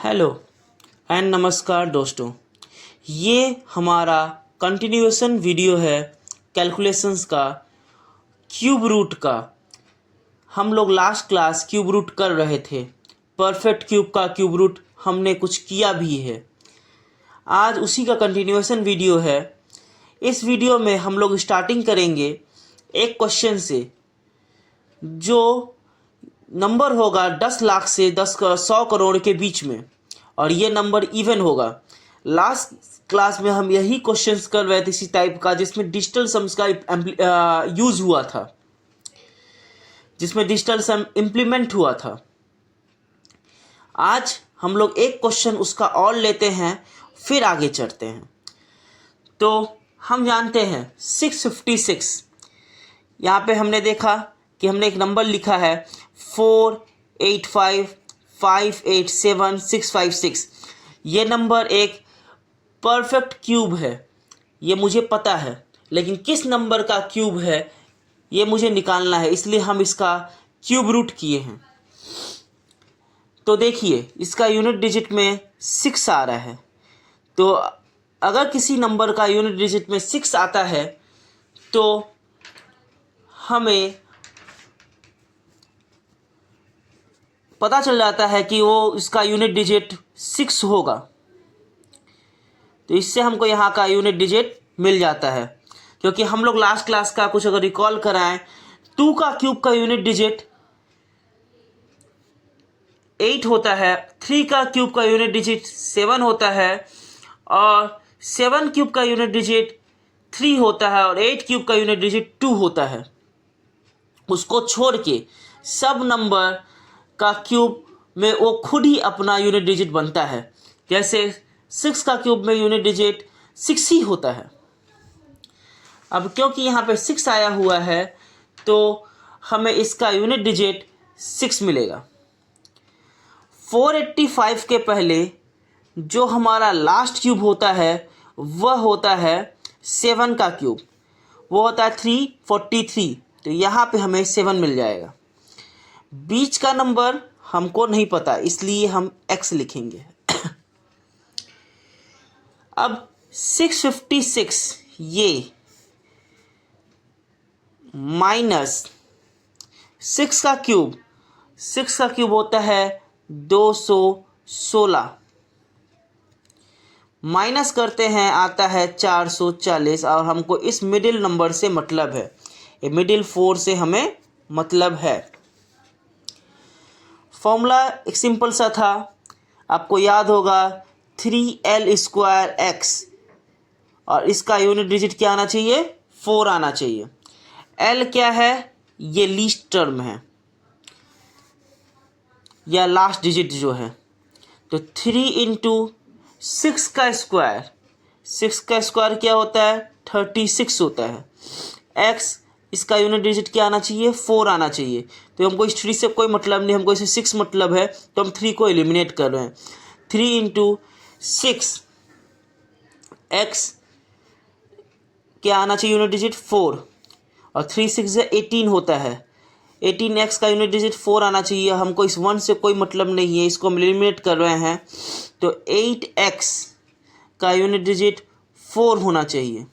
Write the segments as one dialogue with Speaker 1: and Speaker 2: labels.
Speaker 1: Hello and नमस्कार दोस्तों। ये हमारा कंटिन्यूएशन वीडियो है कैलकुलेशंस का, क्यूब रूट का। हम लोग लास्ट क्लास क्यूब रूट कर रहे थे। परफेक्ट क्यूब का क्यूब रूट हमने कुछ किया भी है। आज उसी का कंटिन्यूएशन वीडियो है। इस वीडियो में हम लोग स्टार्टिंग करेंगे एक क्वेश्चन से, जो नंबर होगा 10 लाख से 100 करोड़ के बीच में, और ये नंबर इवन होगा। लास्ट क्लास में हम यही क्वेश्चंस कर रहे थे इसी टाइप का, जिसमें डिजिटल सम्स का यूज हुआ था, जिसमें डिजिटल सम इम्प्लीमेंट हुआ था। आज हम लोग एक क्वेश्चन उसका और लेते हैं, फिर आगे चढ़ते हैं। तो हम जानते हैं 656। यहाँ पे हमने देखा कि हमने एक नंबर लिखा है 485587656। ये नंबर एक परफेक्ट क्यूब है, ये मुझे पता है, लेकिन किस नंबर का क्यूब है ये मुझे निकालना है, इसलिए हम इसका क्यूब रूट किए हैं। तो देखिए, इसका यूनिट डिजिट में 6 आ रहा है। तो अगर किसी नंबर का यूनिट डिजिट में 6 आता है तो हमें पता चल जाता है कि वो इसका यूनिट डिजिट 6 होगा। तो इससे हमको यहाँ का यूनिट डिजिट मिल जाता है, क्योंकि हम लोग लास्ट क्लास का कुछ अगर रिकॉल कराएं, 2 का क्यूब का यूनिट डिजिट 8 होता है, 3 का क्यूब का यूनिट डिजिट 7 होता है, और 7 क्यूब का यूनिट डिजिट 3 होता है, और 8 क्यूब का यूनिट डिजिट 2 होता है। उसको छोड़ के सब नंबर का क्यूब में वो खुद ही अपना यूनिट डिजिट बनता है। जैसे 6 का क्यूब में यूनिट डिजिट 6 ही होता है। अब क्योंकि यहाँ पे 6 आया हुआ है तो हमें इसका यूनिट डिजिट 6 मिलेगा। 485 के पहले जो हमारा लास्ट क्यूब होता है वह होता है 7 का क्यूब, वो होता है 343। तो यहाँ पे हमें 7 मिल जाएगा। बीच का नंबर हमको नहीं पता, इसलिए हम x लिखेंगे। अब 656 ये माइनस 6 का क्यूब, 6 का क्यूब होता है 216, माइनस करते हैं आता है 440, और हमको इस मिडिल नंबर से मतलब है, ये मिडिल 4 से हमें मतलब है। फॉर्मूला एक सिंपल सा था, आपको याद होगा 3l²x, और इसका यूनिट डिजिट क्या आना चाहिए, 4 आना चाहिए। l क्या है, ये लीस्ट टर्म है या लास्ट डिजिट जो है। तो 3 इंटू 6 का स्क्वायर, 6 का स्क्वायर क्या होता है, 36 होता है। x इसका यूनिट डिजिट क्या आना चाहिए, 4 आना चाहिए। तो हमको इस 3 से कोई मतलब नहीं, हमको इसे 6 मतलब है, तो हम 3 को एलिमिनेट कर रहे हैं। 3 इंटू 6 x क्या आना चाहिए यूनिट डिजिट, 4, और 3 6 18 होता है। 18x का यूनिट डिजिट 4 आना चाहिए। हमको इस 1 से कोई मतलब नहीं है, इसको हम एलिमिनेट कर रहे हैं। तो 8x का यूनिट डिजिट 4 होना चाहिए।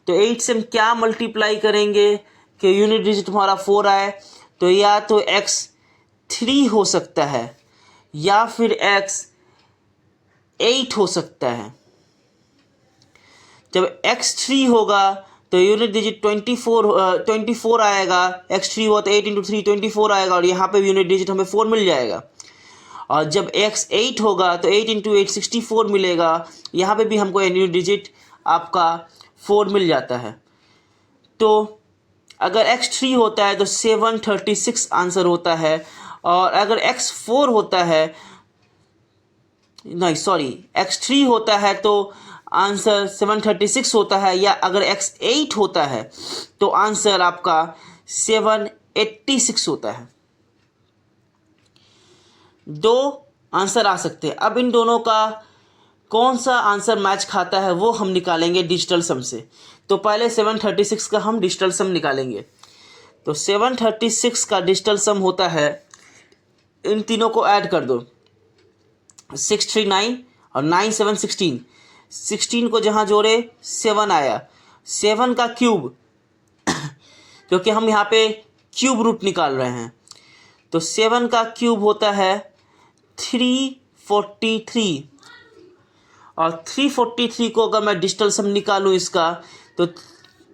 Speaker 1: तो 8 से हम क्या मल्टीप्लाई करेंगे कि यूनिट डिजिट हमारा 4 आए, तो या तो x 3 हो सकता है या फिर x 8 हो सकता है। जब x 3 होगा तो यूनिट डिजिट 24 आएगा। x 3 हुआ तो 8 इंटू 3 24 आएगा, और यहाँ पे यूनिट डिजिट हमें 4 मिल जाएगा। और जब x 8 होगा तो 8 इंटू 8 64 मिलेगा, यहाँ पे भी हमको यूनिट डिजिट आपका 4 मिल जाता है। तो अगर x 3 होता है तो 736 आंसर होता है, और अगर x 4 होता है, नहीं सॉरी, x 3 होता है तो आंसर 736 होता है, या अगर x 8 होता है तो आंसर आपका 786 होता है। दो आंसर आ सकते हैं। अब इन दोनों का कौन सा आंसर मैच खाता है वो हम निकालेंगे डिजिटल सम से। तो पहले 736 का हम डिजिटल सम निकालेंगे। तो 736 का डिजिटल सम होता है, इन तीनों को ऐड कर दो, 6 3 9 और 9 7 16। 16 को जहाँ जोड़े 7 आया। 7 का क्यूब, क्योंकि हम यहाँ पे क्यूब रूट निकाल रहे हैं, तो 7 का क्यूब होता है 343। और 343 को अगर मैं डिजिटल सम निकालूँ इसका तो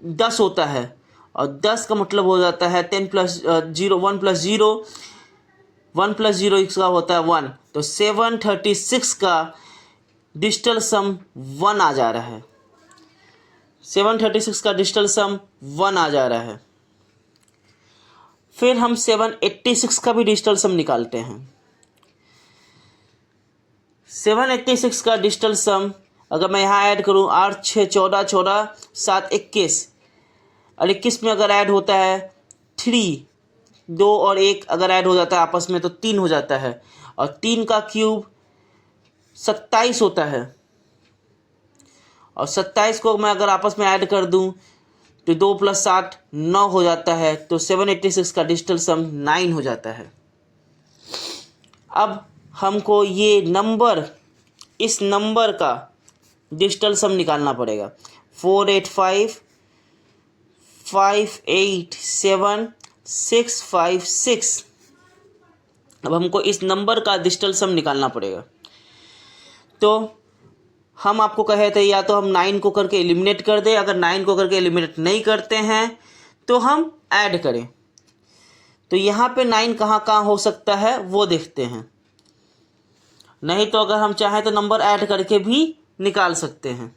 Speaker 1: 10 होता है। और 10 का मतलब हो जाता है 10 प्लस 0 1 प्लस 0, 1 प्लस 0 इसका होता है 1। तो 736 का डिजिटल सम 1 आ जा रहा है। 736 का डिजिटल सम 1 आ जा रहा है। फिर हम 786 का भी डिजिटल सम निकालते हैं। 786 का डिजिटल सम अगर मैं यहाँ ऐड करूँ 8 6 14 14 7 21, और 21 में अगर ऐड होता है 3, 2 और 1 अगर ऐड हो जाता है आपस में तो 3 हो जाता है। और 3 का क्यूब 27 होता है। और 27 को मैं अगर आपस में ऐड कर दूं तो 2 + 7 9 हो जाता है। तो 786 का डिजिटल सम 9 हो जाता है। अब हमको ये नंबर, इस नंबर का डिजिटल सम निकालना पड़ेगा। 485 587 656। अब हमको इस नंबर का डिजिटल सम निकालना पड़ेगा। तो हम आपको कहे थे या तो हम 9 को करके एलिमिनेट कर दें, अगर 9 को करके एलिमिनेट नहीं करते हैं तो हम ऐड करें। तो यहाँ पे 9 कहाँ कहाँ हो सकता है वो देखते हैं। नहीं तो अगर हम चाहें तो नंबर ऐड करके भी निकाल सकते हैं।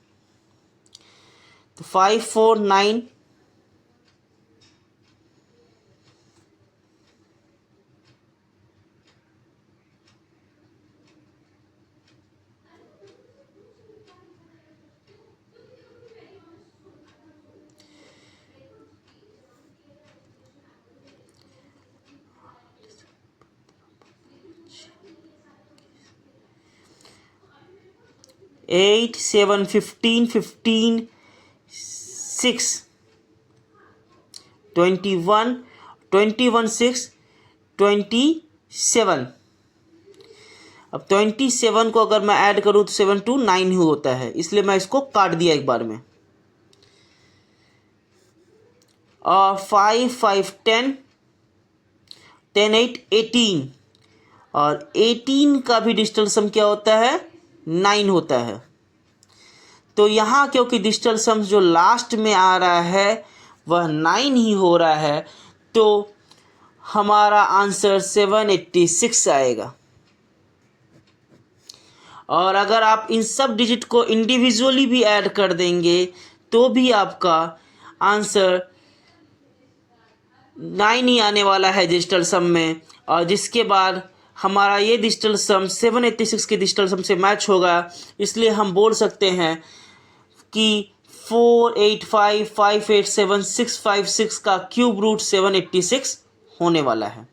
Speaker 1: तो 5 4 9 8 7 15 15 6 21 21 6 27। अब 27 को अगर मैं ऐड करूँ तो 7 2 9 ही होता है, इसलिए मैं इसको काट दिया एक बार में। और 5 5 10 10 8 18। और 18 का भी डिजिटल सम क्या होता है 9 होता है। तो यहाँ क्योंकि डिजिटल सम जो लास्ट में आ रहा है वह 9 ही हो रहा है, तो हमारा आंसर 786 आएगा। और अगर आप इन सब डिजिट को इंडिविजुअली भी ऐड कर देंगे तो भी आपका आंसर 9 ही आने वाला है डिजिटल सम में। और जिसके बाद हमारा ये डिजिटल सम 786 के डिजिटल सम से मैच होगा। इसलिए हम बोल सकते हैं कि 485 587 656 का क्यूब रूट 786 होने वाला है।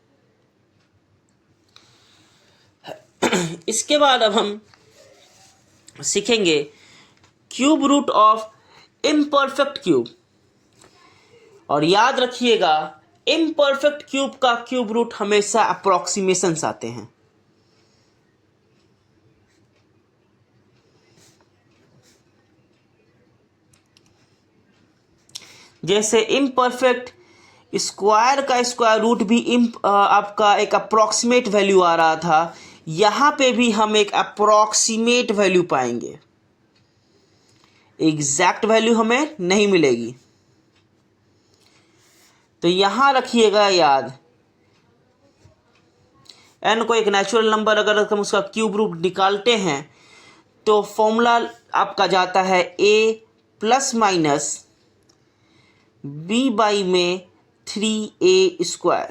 Speaker 1: इसके बाद अब हम सीखेंगे cube root of imperfect cube. और याद रखिएगा इम्परफेक्ट क्यूब का क्यूब रूट हमेशा अप्रोक्सीमेशंस आते हैं। जैसे इम्परफेक्ट स्क्वायर का स्क्वायर रूट भी आपका एक अप्रोक्सीमेट वैल्यू आ रहा था, यहाँ पे भी हम एक अप्रोक्सीमेट वैल्यू पाएंगे, एग्जैक्ट वैल्यू हमें नहीं मिलेगी। तो यहाँ रखिएगा याद, n को एक नेचुरल नंबर अगर हम उसका क्यूब रूट निकालते हैं तो फॉर्मूला आपका जाता है a plus minus b by में 3a²।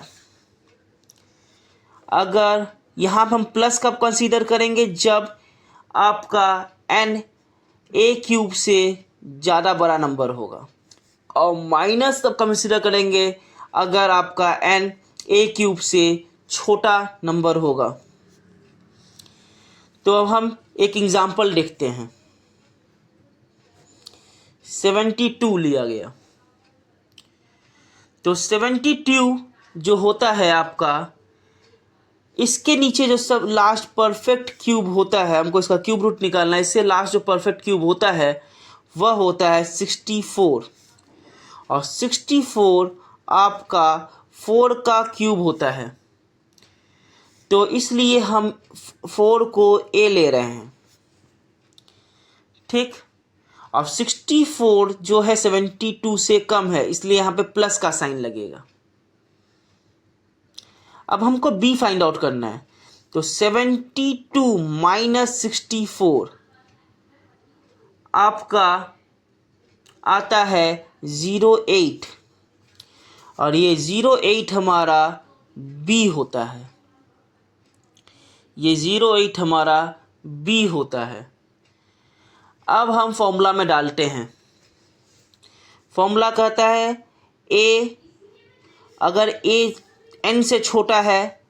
Speaker 1: अगर यहाँ पर हम प्लस कब कंसीडर करेंगे, जब आपका n a क्यूब से ज़्यादा बड़ा नंबर होगा, और माइनस तब कंसीडर करेंगे अगर आपका n a क्यूब से छोटा नंबर होगा। तो अब हम एक एग्जाम्पल देखते हैं। 72 लिया गया, तो 72 जो होता है आपका इसके नीचे जो सब लास्ट परफेक्ट क्यूब होता है, हमको इसका क्यूब रूट निकालना है। इससे लास्ट जो परफेक्ट क्यूब होता है वह होता है 64, और 64 आपका 4 का क्यूब होता है, तो इसलिए हम 4 को ए ले रहे हैं। ठीक, अब 64 जो है 72 से कम है, इसलिए यहाँ पे प्लस का साइन लगेगा। अब हमको बी फाइंड आउट करना है, तो 72 माइनस 64 आपका आता है 08, और ये 08 हमारा बी होता है। ये 08 हमारा बी होता है। अब हम फॉर्मूला में डालते हैं। फॉर्मूला कहता है ए, अगर ए एन से छोटा है,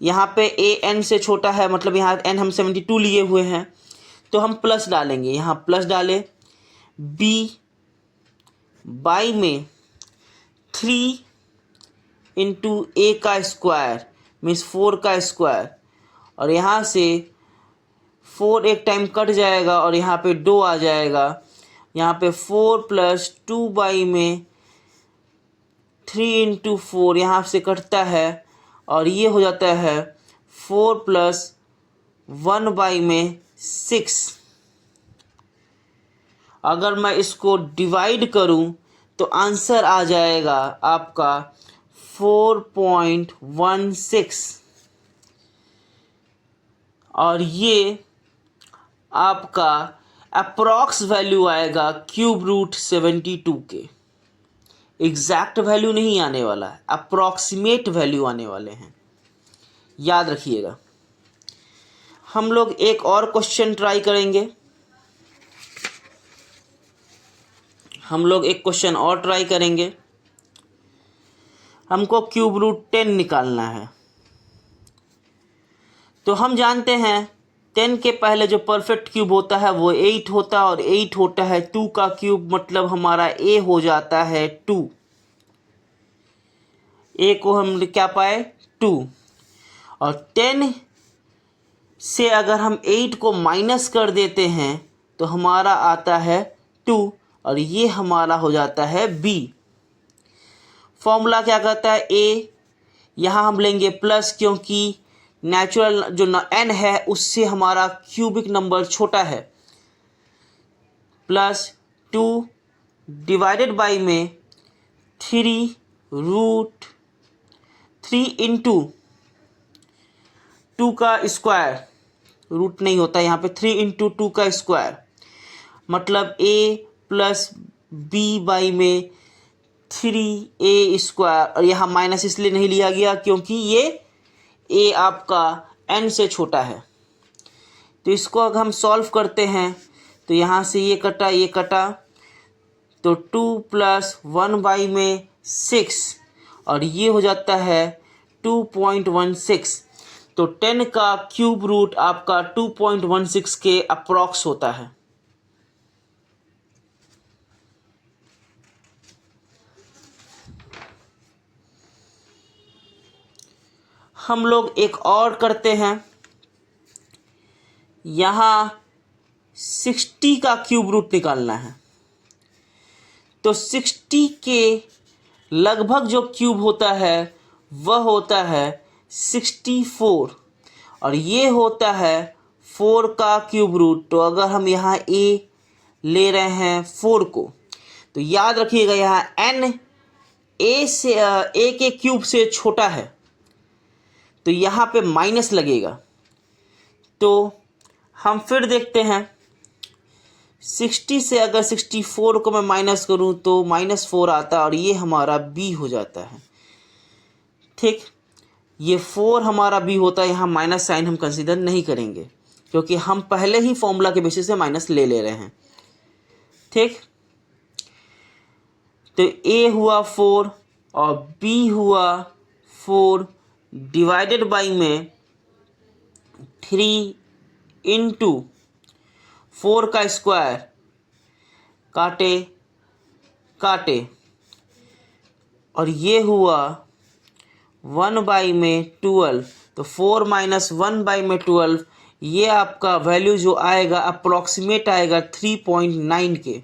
Speaker 1: यहाँ पे ए एन से छोटा है, मतलब यहाँ एन हम 72 लिए हुए हैं, तो हम प्लस डालेंगे, यहाँ प्लस डालें। बी बाई में 3 इंटू ए का स्क्वायर मीन्स 4 का स्क्वायर, और यहाँ से 4 एक टाइम कट जाएगा और यहाँ पे 2 आ जाएगा। यहाँ पे 4 प्लस 2 बाई में 3 इंटू 4 यहाँ से कटता है, और ये हो जाता है 4 प्लस 1 बाई में 6। अगर मैं इसको डिवाइड करूं तो आंसर आ जाएगा आपका 4.16, और ये आपका अप्रॉक्स वैल्यू आएगा क्यूब रूट 72 के। एग्जैक्ट वैल्यू नहीं आने वाला है, अप्रॉक्सीमेट वैल्यू आने वाले हैं, याद रखिएगा। हम लोग एक और क्वेश्चन ट्राई करेंगे। हमको क्यूब रूट 10 निकालना है। तो हम जानते हैं 10 के पहले जो परफेक्ट क्यूब होता है वो 8 होता है, और 8 होता है 2 का क्यूब, मतलब हमारा ए हो जाता है 2। ए को हम क्या पाए 2, और 10 से अगर हम 8 को माइनस कर देते हैं तो हमारा आता है 2, और ये हमारा हो जाता है बी। फॉर्मूला क्या कहता है ए, यहाँ हम लेंगे प्लस, क्योंकि नेचुरल जो n है उससे हमारा क्यूबिक नंबर छोटा है, प्लस 2 डिवाइडेड बाई में 3 रूट 3 इंटू 2 का स्क्वायर, रूट नहीं होता यहाँ पे, 3 इंटू 2 का स्क्वायर, मतलब a प्लस बी बाई में 3a स्क्वायर, और यहाँ माइनस इसलिए नहीं लिया गया क्योंकि ये a आपका n से छोटा है। तो इसको अगर हम सॉल्व करते हैं तो यहाँ से ये कटा, तो 2 प्लस 1 बाई में 6, और ये हो जाता है 2.16। तो 10 का क्यूब रूट आपका 2.16 के अप्रॉक्स होता है। हम लोग एक और करते हैं। यहाँ 60 का क्यूब रूट निकालना है, तो 60 के लगभग जो क्यूब होता है वह होता है 64, और ये होता है 4 का क्यूब रूट। तो अगर हम यहाँ a ले रहे हैं 4 को, तो याद रखिएगा यहाँ n a के क्यूब से छोटा है, तो यहाँ पे माइनस लगेगा। तो हम फिर देखते हैं 60 से अगर 64 को मैं माइनस करूँ तो -4 आता है, और ये हमारा b हो जाता है। ठीक, ये 4 हमारा b होता है, यहाँ माइनस साइन हम कंसीडर नहीं करेंगे क्योंकि हम पहले ही फॉर्मूला के बेसिस से माइनस ले रहे हैं। ठीक, तो a हुआ 4 और b हुआ 4 डिवाइडेड बाई में 3 इंटू 4 का स्क्वायर, काटे, और ये हुआ 1 बाई में 12। तो 4 माइनस 1/12 ये आपका वैल्यू जो आएगा अप्रॉक्सीमेट आएगा 3.9 के।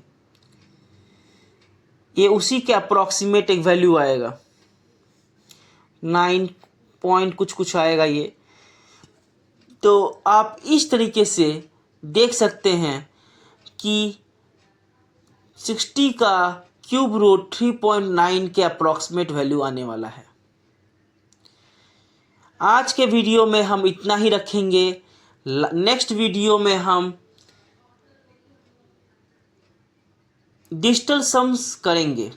Speaker 1: ये उसी के अप्रॉक्सीमेट एक वैल्यू आएगा, 9 पॉइंट कुछ आएगा ये। तो आप इस तरीके से देख सकते हैं कि 60 का क्यूब रूट 3.9 के अप्रॉक्सीमेट वैल्यू आने वाला है। आज के वीडियो में हम इतना ही रखेंगे। नेक्स्ट वीडियो में हम डिजिटल सम्स करेंगे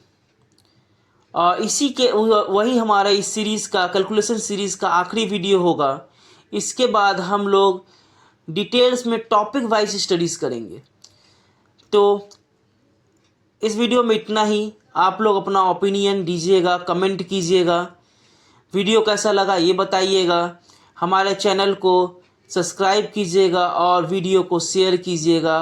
Speaker 1: और इसी के वही हमारा इस सीरीज़ का कैलकुलेशन सीरीज़ का आखिरी वीडियो होगा। इसके बाद हम लोग डिटेल्स में टॉपिक वाइज स्टडीज़ करेंगे। तो इस वीडियो में इतना ही। आप लोग अपना ओपिनियन दीजिएगा, कमेंट कीजिएगा, वीडियो कैसा लगा ये बताइएगा, हमारे चैनल को सब्सक्राइब कीजिएगा और वीडियो को शेयर कीजिएगा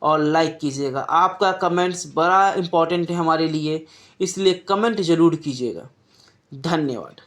Speaker 1: और लाइक कीजिएगा। आपका कमेंट्स बड़ा इम्पोर्टेंट है हमारे लिए, इसलिए कमेंट ज़रूर कीजिएगा। धन्यवाद।